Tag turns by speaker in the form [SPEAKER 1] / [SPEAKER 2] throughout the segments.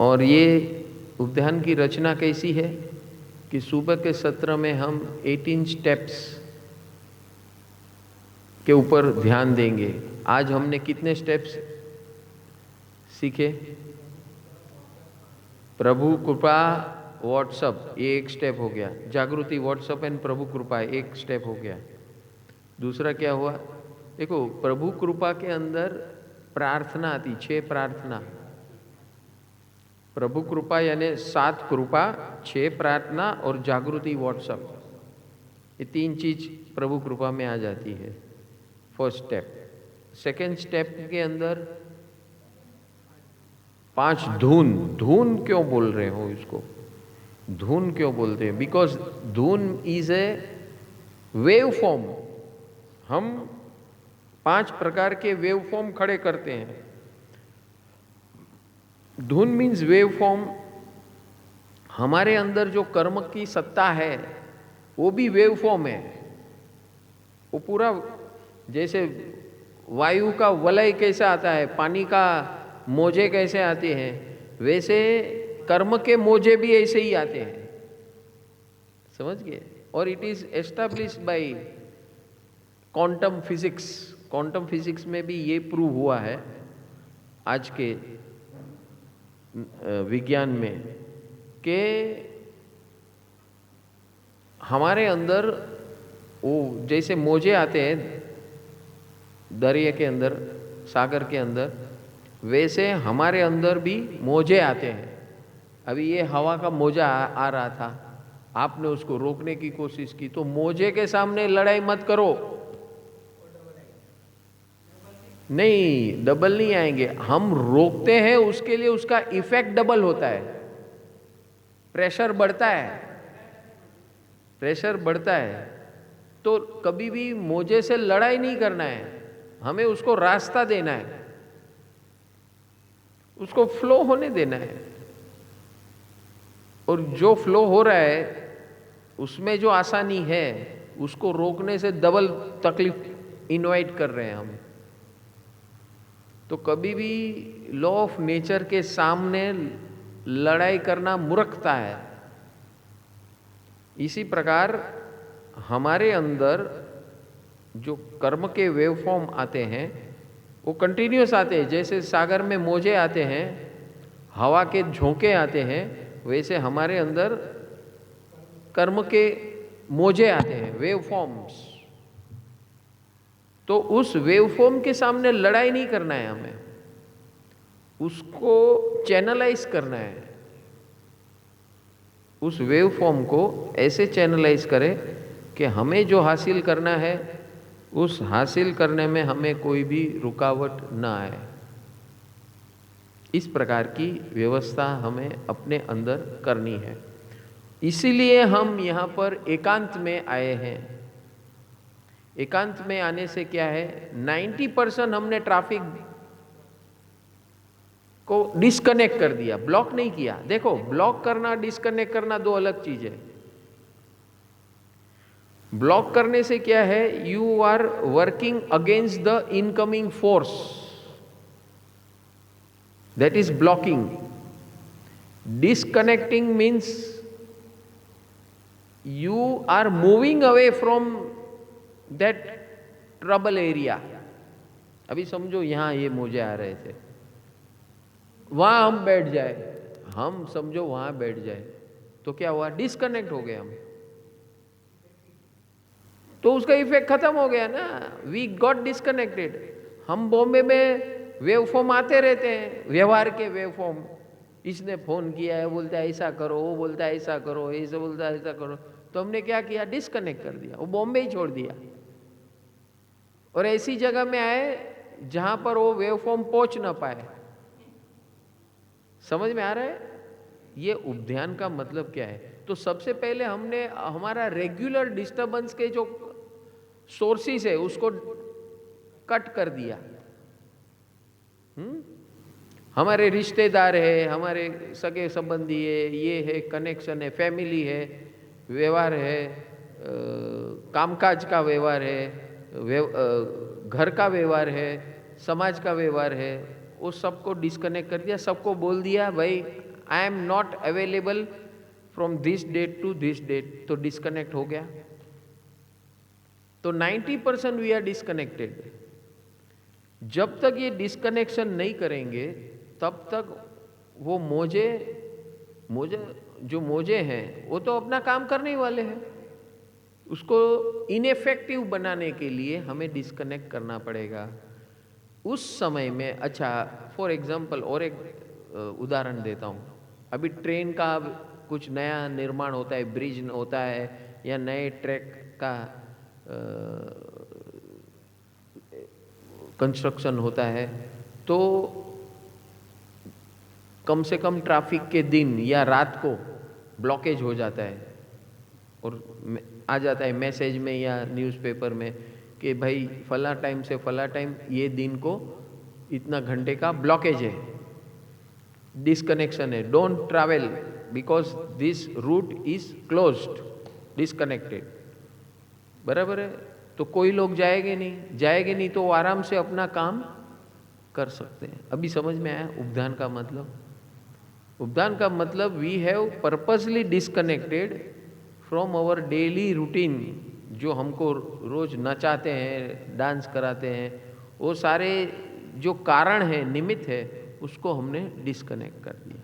[SPEAKER 1] और ये उद्यान की रचना कैसी है कि सुबह के सत्र में हम 18 स्टेप्स के ऊपर ध्यान देंगे। आज हमने कितने स्टेप्स सीखे? प्रभु कृपा व्हाट्सअप, ये एक स्टेप हो गया। जागृति व्हाट्सअप एंड प्रभु कृपा एक स्टेप हो गया। दूसरा क्या हुआ? देखो, प्रभु कृपा के अंदर प्रार्थना आती, 6 प्रार्थना। प्रभु कृपा यानी 7 कृपा, 6 प्रार्थना और जागृति व्हाट्सअप, ये 3 चीज प्रभु कृपा में आ जाती है। First step. सेकेंड स्टेप के अंदर 5 धुन। धुन क्यों बोल रहे हो इसको? धुन क्यों बोलते हैं? बिकॉज धुन इज ए वेव फॉर्म। हम 5 प्रकार के वेव फॉर्म खड़े करते हैं। धुन मीन्स वेव फॉर्म। हमारे अंदर जो कर्म की सत्ता है वो भी वेव फॉर्म है। वो पूरा जैसे वायु का वलय कैसे आता है, पानी का मोजे कैसे आते हैं, वैसे कर्म के मोजे भी ऐसे ही आते हैं। समझ गए? और it is established bye quantum physics. Quantum physics में भी ये प्रूव हुआ है आज के विज्ञान में कि हमारे अंदर वो जैसे मोजे आते हैं दरिया के अंदर, सागर के अंदर, वैसे हमारे अंदर भी मोजे आते हैं। अभी ये हवा का मोजा आ रहा था, आपने उसको रोकने की कोशिश की, तो मोजे के सामने लड़ाई मत करो। नहीं, डबल नहीं आएंगे। हम रोकते हैं, उसके लिए उसका इफेक्ट डबल होता है। प्रेशर बढ़ता है, प्रेशर बढ़ता है। तो कभी भी मोजे से लड़ाई नहीं करना है, हमें उसको रास्ता देना है, उसको फ्लो होने देना है। और जो फ्लो हो रहा है उसमें जो आसानी है, उसको रोकने से डबल तकलीफ इनवाइट कर रहे हैं हम। तो कभी भी लॉ ऑफ नेचर के सामने लड़ाई करना मूर्खता है। इसी प्रकार हमारे अंदर जो कर्म के वेव फॉर्म आते हैं वो कंटिन्यूस आते हैं। जैसे सागर में मोजे आते हैं, हवा के झोंके आते हैं, वैसे हमारे अंदर कर्म के मोजे आते हैं, वेव फॉर्म्स। तो उस वेव फॉर्म के सामने लड़ाई नहीं करना है हमें, उसको चैनलाइज करना है। उस वेव फॉर्म को ऐसे चैनलाइज करें कि हमें जो हासिल करना है उस हासिल करने में हमें कोई भी रुकावट ना आए। इस प्रकार की व्यवस्था हमें अपने अंदर करनी है। इसीलिए हम यहाँ पर एकांत में आए हैं। एकांत में आने से क्या है, 90% हमने ट्रैफिक को डिस्कनेक्ट कर दिया, ब्लॉक नहीं किया। देखो, ब्लॉक करना डिस्कनेक्ट करना दो अलग चीज है। ब्लॉक करने से क्या है, you are working against the incoming force, that is blocking. Disconnecting means you are moving away from that trouble area। अभी समझो यहां ये मोजे आ रहे थे, वहां हम बैठ जाए, हम समझो वहां बैठ जाए, तो क्या हुआ, डिस्कनेक्ट हो गए हम, तो उसका इफेक्ट खत्म हो गया ना। We got disconnected. हम बॉम्बे में वेव फॉर्म आते रहते हैं, व्यवहार के वेव फॉर्म। इसने फोन किया है, बोलता है ऐसा करो, वो बोलता है ऐसा करो, ऐसा बोलता है ऐसा करो, तो हमने क्या किया, डिस्कनेक्ट कर दिया, वो बॉम्बे ही छोड़ दिया और ऐसी जगह में आए जहां पर वो वेव फॉर्म पहुंच ना पाए। समझ में आ रहा है ये उपध्यान का मतलब क्या है? तो सबसे पहले हमने हमारा रेगुलर डिस्टरबेंस के जो सोर्सेस है उसको कट कर दिया। हमारे रिश्तेदार है, हमारे सगे संबंधी है, ये है, कनेक्शन है, फैमिली है, व्यवहार है, कामकाज का व्यवहार है, घर का व्यवहार है, समाज का व्यवहार है, वो सबको डिस्कनेक्ट कर दिया, सबको बोल दिया भाई I am not available from this date to this date, तो डिस्कनेक्ट हो गया। तो 90% वी आर डिस्कनेक्टेड। जब तक ये डिस्कनेक्शन नहीं करेंगे तब तक वो मोजे जो मोजे हैं वो तो अपना काम करने ही वाले हैं। उसको इनएफेक्टिव बनाने के लिए हमें डिस्कनेक्ट करना पड़ेगा। उस समय में, अच्छा फॉर एग्जांपल और एक उदाहरण देता हूँ। अभी ट्रेन का कुछ नया निर्माण होता है, ब्रिज होता है या नए ट्रैक का कंस्ट्रक्शन होता है, तो कम से कम ट्रैफिक के दिन या रात को ब्लॉकेज हो जाता है और आ जाता है मैसेज में या न्यूज़पेपर में कि भाई फला टाइम से फला टाइम ये दिन को इतना घंटे का ब्लॉकेज है, डिस्कनेक्शन है, don't travel because this route is closed, disconnected. बराबर है? तो कोई लोग जाएंगे नहीं तो वो आराम से अपना काम कर सकते हैं। अभी समझ में आया उपदान का मतलब? उपदान का मतलब we have purposely disconnected from our daily routine. जो हमको रोज नचाते हैं, डांस कराते हैं, वो सारे जो कारण है, निमित्त है, उसको हमने डिस्कनेक्ट कर दिया।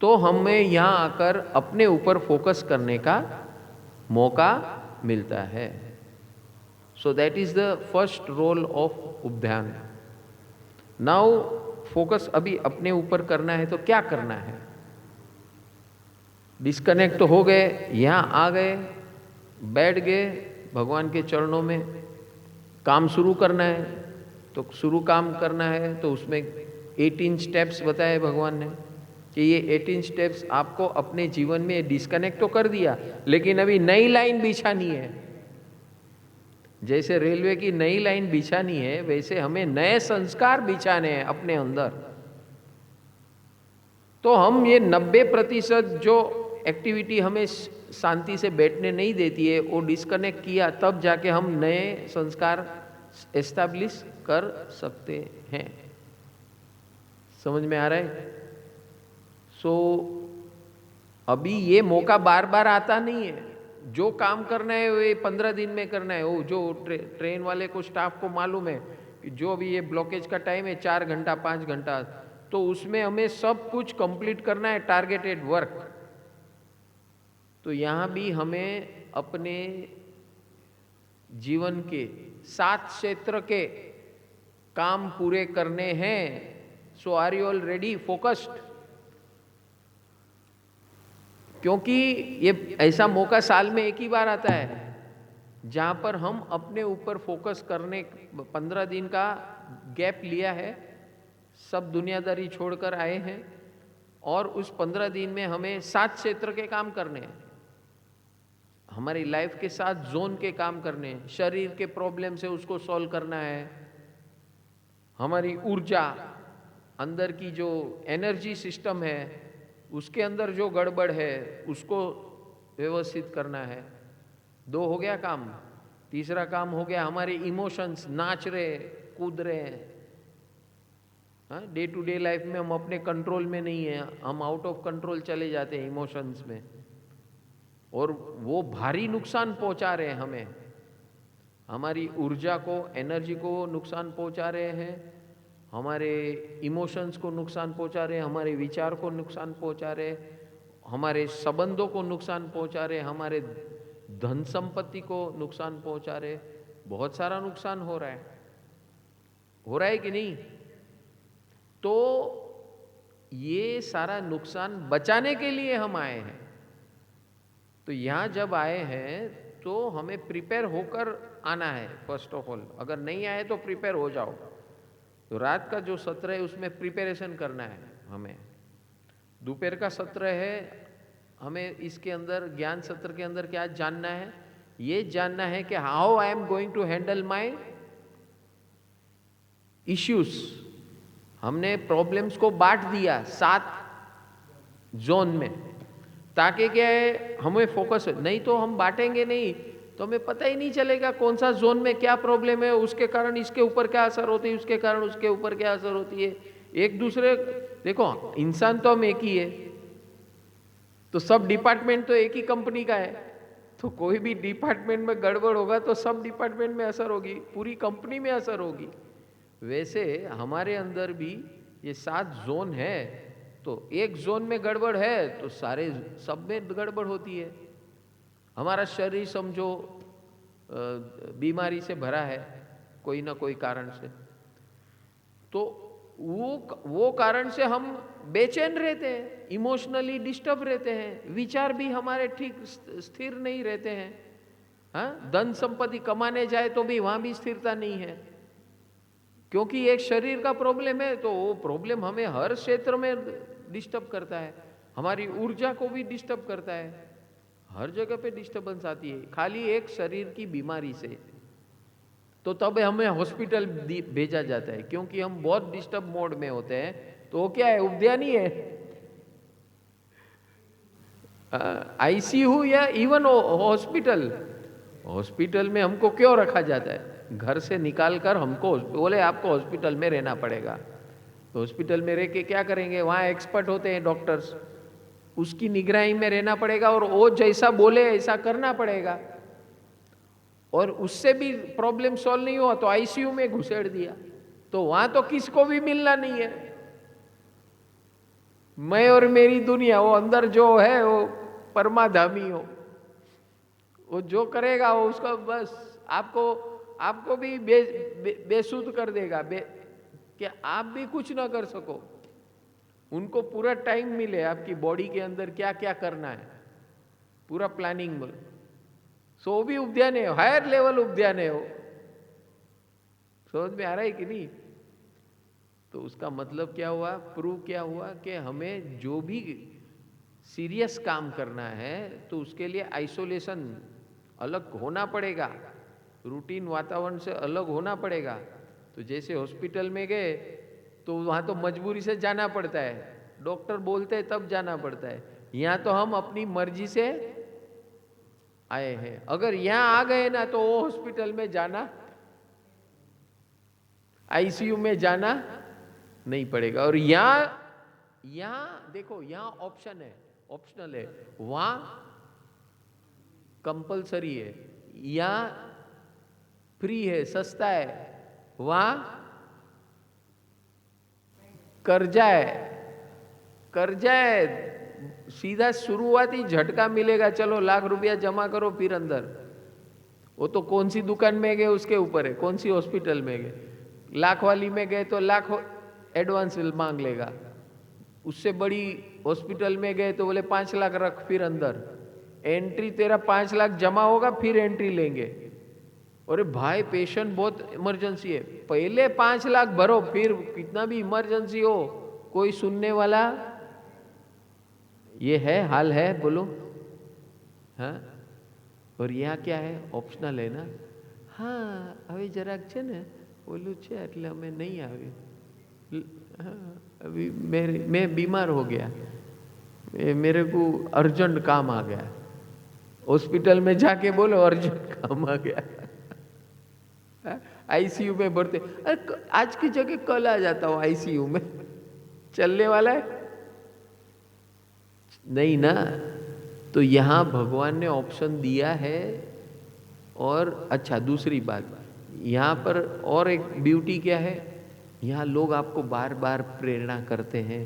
[SPEAKER 1] तो हमें यहां आकर अपने ऊपर फोकस करने का मौका मिलता है। So that is the first role of उपध्यान। नाउ फोकस अभी अपने ऊपर करना है तो क्या करना है? डिस्कनेक्ट तो हो गए, यहां आ गए, बैठ गए भगवान के चरणों में, काम शुरू करना है। तो शुरू काम करना है तो उसमें 18 स्टेप्स बताए भगवान ने कि ये 18 स्टेप्स आपको अपने जीवन में डिस्कनेक्ट तो कर दिया, लेकिन अभी नई लाइन बिछानी है। जैसे रेलवे की नई लाइन बिछानी है, वैसे हमें नए संस्कार बिछाने हैं अपने अंदर। तो हम ये 90% जो एक्टिविटी हमें शांति से बैठने नहीं देती है, वो डिस्कनेक्ट किया, तब जाके हम नए संस्कार एस्टैब्लिश कर सकते हैं। समझ में आ रहा है? सो अभी ये मौका बार बार आता नहीं है। जो काम करना है वो 15 दिन में करना है। वो जो ट्रेन वाले को, स्टाफ को मालूम है कि जो अभी ये ब्लॉकेज का टाइम है 4 घंटा 5 घंटा, तो उसमें हमें सब कुछ कंप्लीट करना है, टारगेटेड वर्क। तो यहां भी हमें अपने जीवन के 7 क्षेत्र के काम पूरे करने हैं। So are you all ready, focused? क्योंकि ये ऐसा मौका साल में एक ही बार आता है जहां पर हम अपने ऊपर फोकस करने 15 दिन का गैप लिया है, सब दुनियादारी छोड़कर आए हैं, और उस 15 दिन में हमें 7 क्षेत्र के काम करने हैं। हमारी लाइफ के 7 जोन के काम करने हैं। शरीर के प्रॉब्लम से उसको सॉल्व करना है, हमारी ऊर्जा, अंदर की जो एनर्जी सिस्टम है उसके अंदर जो गड़बड़ है उसको व्यवस्थित करना है। 2 हो गया काम। तीसरा काम हो गया हमारे इमोशंस, नाच रहे, कूद रहे हैं। डे टू डे लाइफ में हम अपने कंट्रोल में नहीं है, हम आउट ऑफ कंट्रोल चले जाते हैं इमोशंस में, और वो भारी नुकसान पहुंचा रहे हैं हमें। हमारी ऊर्जा को, एनर्जी को नुकसान पहुंचा रहे हैं, हमारे इमोशंस को नुकसान पहुंचा रहे हैं, हमारे विचार को नुकसान पहुंचा रहे, हमारे संबंधों को नुकसान पहुंचा रहे, हमारे धन संपत्ति को नुकसान पहुंचा रहे। बहुत सारा नुकसान हो रहा है कि नहीं? तो ये सारा नुकसान बचाने के लिए हम आए हैं। तो यहां जब आए हैं तो हमें प्रिपेयर होकर आना है फर्स्ट ऑफ ऑल। अगर नहीं आए तो प्रिपेयर हो जाओ। तो रात का जो सत्र है उसमें प्रिपरेशन करना है हमें। दोपहर का सत्र है, हमें इसके अंदर, ज्ञान सत्र के अंदर क्या जानना है? ये जानना है कि how I am going to handle my issues. हमने प्रॉब्लम्स को बांट दिया 7 जोन में, ताकि क्या है हमें फोकस, नहीं तो हम बांटेंगे नहीं तो हमें पता ही नहीं चलेगा कौन सा जोन में क्या प्रॉब्लम है, उसके कारण इसके ऊपर क्या असर होती है, उसके कारण उसके ऊपर क्या असर होती है। एक दूसरे, देखो इंसान तो हम एक ही है, तो सब डिपार्टमेंट तो एक ही कंपनी का है, तो कोई भी डिपार्टमेंट में गड़बड़ होगा तो सब डिपार्टमेंट में असर होगी, पूरी कंपनी में असर होगी। वैसे हमारे अंदर भी ये 7 जोन है, तो एक जोन में गड़बड़ है तो सारे सब में गड़बड़ होती है। हमारा शरीर समझो बीमारी से भरा है कोई ना कोई कारण से, तो वो कारण से हम बेचैन रहते हैं, इमोशनली डिस्टर्ब रहते हैं, विचार भी हमारे ठीक स्थिर नहीं रहते हैं। हाँ, धन संपत्ति कमाने जाए तो भी वहां भी स्थिरता नहीं है, क्योंकि एक शरीर का प्रॉब्लम है, तो वो प्रॉब्लम हमें हर क्षेत्र में डिस्टर्ब करता है, हमारी ऊर्जा को भी डिस्टर्ब करता है, हर जगह पे डिस्टर्बेंस आती है खाली एक शरीर की बीमारी से। तो तब हमें हॉस्पिटल भेजा जाता है, क्योंकि हम बहुत डिस्टर्ब मोड में होते हैं। तो वो क्या है, उद्यान ही है, आईसीयू या इवन हॉस्पिटल। हॉस्पिटल में हमको क्यों रखा जाता है, घर से निकाल कर हमको बोले आपको हॉस्पिटल में रहना पड़ेगा, तो हॉस्पिटल में रह के क्या करेंगे, वहाँ एक्सपर्ट होते हैं डॉक्टर्स, उसकी निगरानी में रहना पड़ेगा और वो जैसा बोले ऐसा करना पड़ेगा। और उससे भी प्रॉब्लम सॉल्व नहीं हुआ तो आईसीयू में घुसेड़ दिया, तो वहां तो किसको भी मिलना नहीं है, मैं और मेरी दुनिया, वो अंदर जो है वो परमाधामी हो, वो जो करेगा वो उसका बस आपको भी बेसुध कर देगा, कि आप भी कुछ ना कर सको। उनको पूरा टाइम मिले आपकी बॉडी के अंदर क्या क्या करना है, पूरा प्लानिंग में। सो वो भी उद्यान है, हायर लेवल उद्यान है वो, समझ में आ रहा है कि नहीं। तो उसका मतलब क्या हुआ, प्रूव क्या हुआ कि हमें जो भी सीरियस काम करना है तो उसके लिए आइसोलेशन अलग होना पड़ेगा, रूटीन वातावरण से अलग होना पड़ेगा। तो जैसे हॉस्पिटल में गए तो वहाँ तो मजबूरी से जाना पड़ता है, डॉक्टर बोलते हैं तब जाना पड़ता है। यहाँ तो हम अपनी मर्जी से आए हैं, अगर यहाँ आ गए ना तो वो हॉस्पिटल में जाना, आईसीयू में जाना नहीं पड़ेगा। और यहाँ देखो, यहाँ ऑप्शन है, ऑप्शनल है, वहां कंपलसरी है, यहाँ फ्री है, सस्ता है, वहां कर्जा है, सीधा शुरुआती झटका मिलेगा, चलो ₹1,00,000 जमा करो फिर अंदर। वो तो कौन सी दुकान में गए उसके ऊपर है, कौन सी हॉस्पिटल में गए, लाख वाली में गए तो लाख एडवांस मांग लेगा, उससे बड़ी हॉस्पिटल में गए तो बोले 5 लाख रख फिर अंदर, एंट्री तेरा 5 लाख जमा होगा फिर एंट्री लेंगे। अरे भाई पेशेंट बहुत इमरजेंसी है, पहले 5 लाख भरो, फिर कितना भी इमरजेंसी हो कोई सुनने वाला, ये है हाल है, बोलो। हाँ, और यहाँ क्या है, ऑप्शनल है ना। हाँ હવે જરાક છે ને ઓલું છે એટલે અમે નહીં આવે, अभी मैं बीमार हो गया, मेरे को अर्जेंट काम आ गया, हॉस्पिटल में जाके बोलो अर्जेंट काम आ गया, आईसीयू में भरते, अरे आज की जगह कल आ जाता हूँ आईसीयू में, चलने वाला है नहीं ना। तो यहाँ भगवान ने ऑप्शन दिया है। और अच्छा दूसरी बात, यहाँ पर और एक ब्यूटी क्या है, यहाँ लोग आपको बार बार प्रेरणा करते हैं,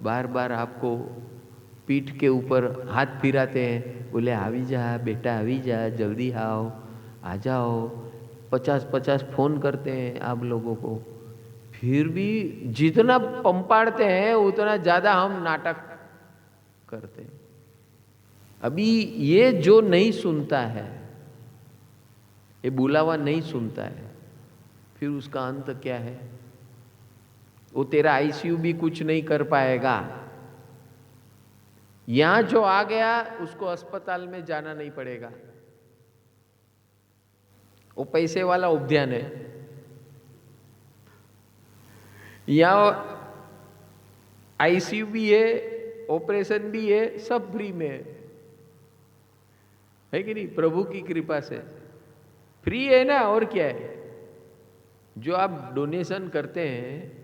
[SPEAKER 1] बार बार आपको पीठ के ऊपर हाथ फिराते हैं, बोले आवी जा बेटा, आवी जा, जल्दी आओ, आ जाओ, 50-50 फोन करते हैं आप लोगों को। फिर भी जितना पंपाड़ते हैं उतना ज़्यादा हम नाटक करते हैं। अभी ये जो नहीं सुनता है, ये बुलावा नहीं सुनता है, फिर उसका अंत क्या है, वो तेरा आईसीयू भी कुछ नहीं कर पाएगा। यहां जो आ गया उसको अस्पताल में जाना नहीं पड़ेगा, वो पैसे वाला उद्यान है। यहां आईसीयू भी है, ऑपरेशन भी है, सब फ्री में है। है कि नहीं? प्रभु की कृपा से फ्री है ना, और क्या है? जो आप डोनेशन करते हैं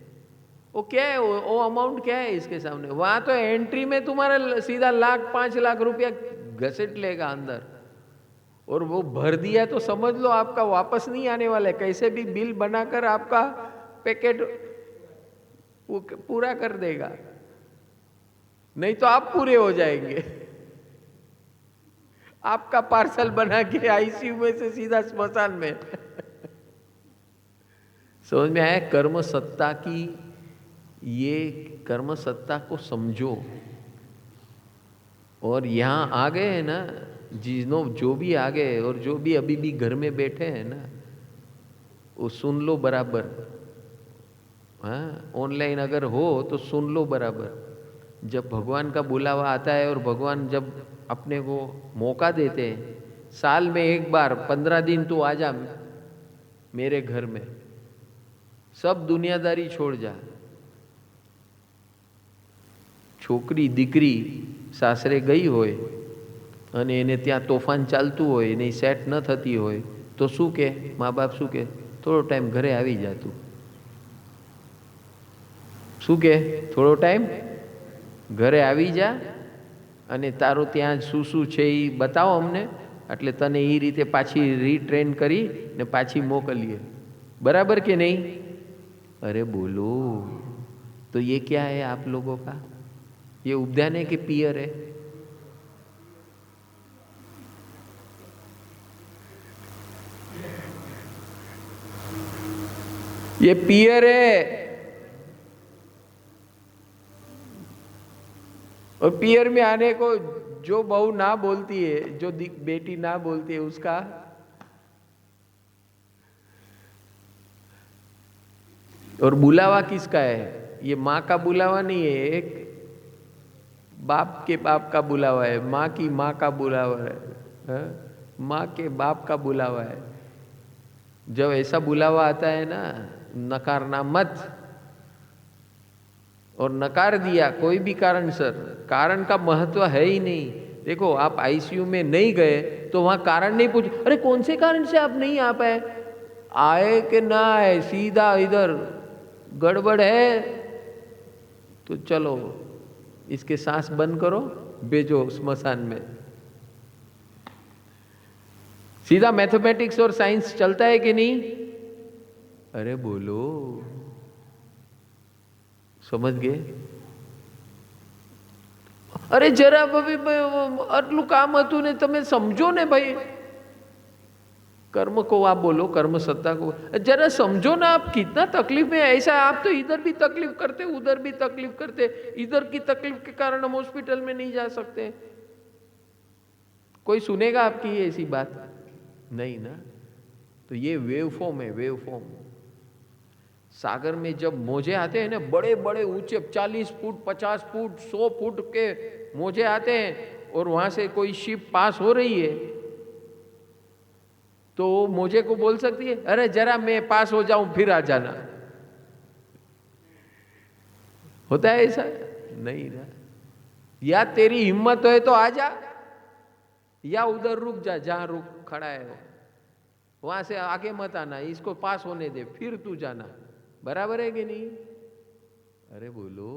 [SPEAKER 1] वो क्या है? वो अमाउंट क्या है इसके सामने? वहां तो एंट्री में तुम्हारा सीधा 1,00,000-5,00,000 रुपया घसीट लेगा अंदर, और वो भर दिया तो समझ लो आपका वापस नहीं आने वाला है। कैसे भी बिल बनाकर आपका पैकेट पूरा कर देगा, नहीं तो आप पूरे हो जाएंगे। आपका पार्सल बना के आईसीयू में से सीधा स्मशान में। समझ में आया? कर्म सत्ता की, ये कर्म सत्ता को समझो। और यहां आ गए हैं ना जो भी आ गए, और जो भी अभी भी घर में बैठे हैं ना, वो सुन लो बराबर। हाँ, ऑनलाइन अगर हो तो सुन लो बराबर। जब भगवान का बुलावा आता है, और भगवान जब अपने को मौका देते हैं, साल में एक बार 15 दिन तू आ जा मेरे घर में, सब दुनियादारी छोड़ जा। छोकरी दीकरी सासरे गई હોય અને એને ત્યાં તોફાન ચાલતું હોય, એને સેટ ન થતી હોય તો શું કે મા બાપ? શું કે? થોડો ટાઈમ ઘરે આવી જા તું। શું કે? થોડો ટાઈમ ઘરે આવી જા અને તારો ત્યાં શું શું છે એ બતાવો અમને, એટલે તને એ રીતે પાછી રીટ્રેન કરી ને પાછી મોકલીએ। बराबर કે नहीं? अरे बोलो, तो ये क्या है आप लोगों का? ये उद्यान है कि पियर है? ये पियर है। और पियर में आने को जो बहू ना बोलती है, जो बेटी ना बोलती है, उसका और बुलावा किसका है? ये माँ का बुलावा नहीं है, एक बाप के बाप का बुलावा है, माँ की माँ का बुलावा है, माँ के बाप का बुलावा है। जब ऐसा बुलावा आता है ना, नकारना मत। और नकार दिया कोई भी कारण सर, कारण का महत्व है ही नहीं। देखो, आप आईसीयू में नहीं गए तो वहां कारण नहीं पूछ, अरे कौन से कारण से आप नहीं आ पाए, आए कि ना आए, सीधा इधर गड़बड़ है तो चलो इसके सांस बंद करो, भेजो स्मशान में। सीधा मैथमेटिक्स और साइंस चलता है कि नहीं? अरे बोलो, समझ गए? अरे जरा आटलू काम हतुं ने तमे समझो ने भाई। कर्म को आप बोलो, कर्म सत्ता को जरा समझो ना, आप कितना तकलीफ में। ऐसा आप तो इधर भी तकलीफ करते, उधर भी तकलीफ करते, इधर की तकलीफ के कारण हम हॉस्पिटल में नहीं जा सकते। कोई सुनेगा आपकी ऐसी बात? नहीं ना। तो ये वेव फॉर्म है, वेव फॉर्म। सागर में जब मोजे आते हैं ना, बड़े बड़े ऊंचे 40 फुट 50 फुट 100 फुट के मोजे आते हैं, और वहां से कोई शिप पास हो रही है तो मोजे को बोल सकती है, अरे जरा मैं पास हो जाऊं फिर आ जाना। होता है ऐसा? नहीं ना। या तेरी हिम्मत है तो आ जा, या उधर रुक जा जहां रुक खड़ा है, वहां से आगे मत आना, इसको पास होने दे फिर तू जाना। बराबर है कि नहीं? अरे बोलो।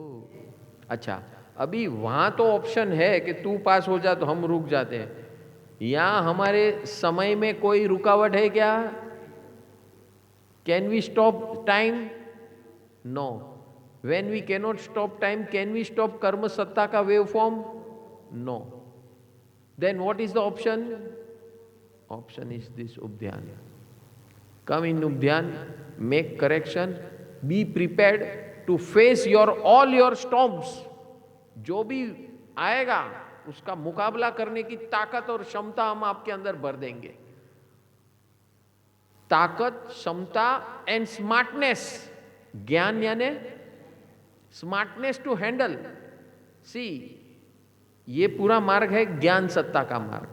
[SPEAKER 1] अच्छा, अभी वहां तो ऑप्शन है कि तू पास हो जा तो हम रुक जाते हैं। यहां हमारे समय में कोई रुकावट है क्या? Can we stop time? No. When we cannot stop time, can we stop कर्म सत्ता का wave form? No. Then what is the option? Option is this udyan. Come in udyan, make correction, be prepared to face your all your storms. जो भी आएगा उसका मुकाबला करने की ताकत और क्षमता हम आपके अंदर भर देंगे। ताकत, क्षमता एंड स्मार्टनेस। ज्ञान यानी स्मार्टनेस टू हैंडल। सी, ये पूरा मार्ग है ज्ञान सत्ता का मार्ग।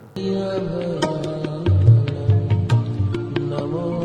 [SPEAKER 1] नमो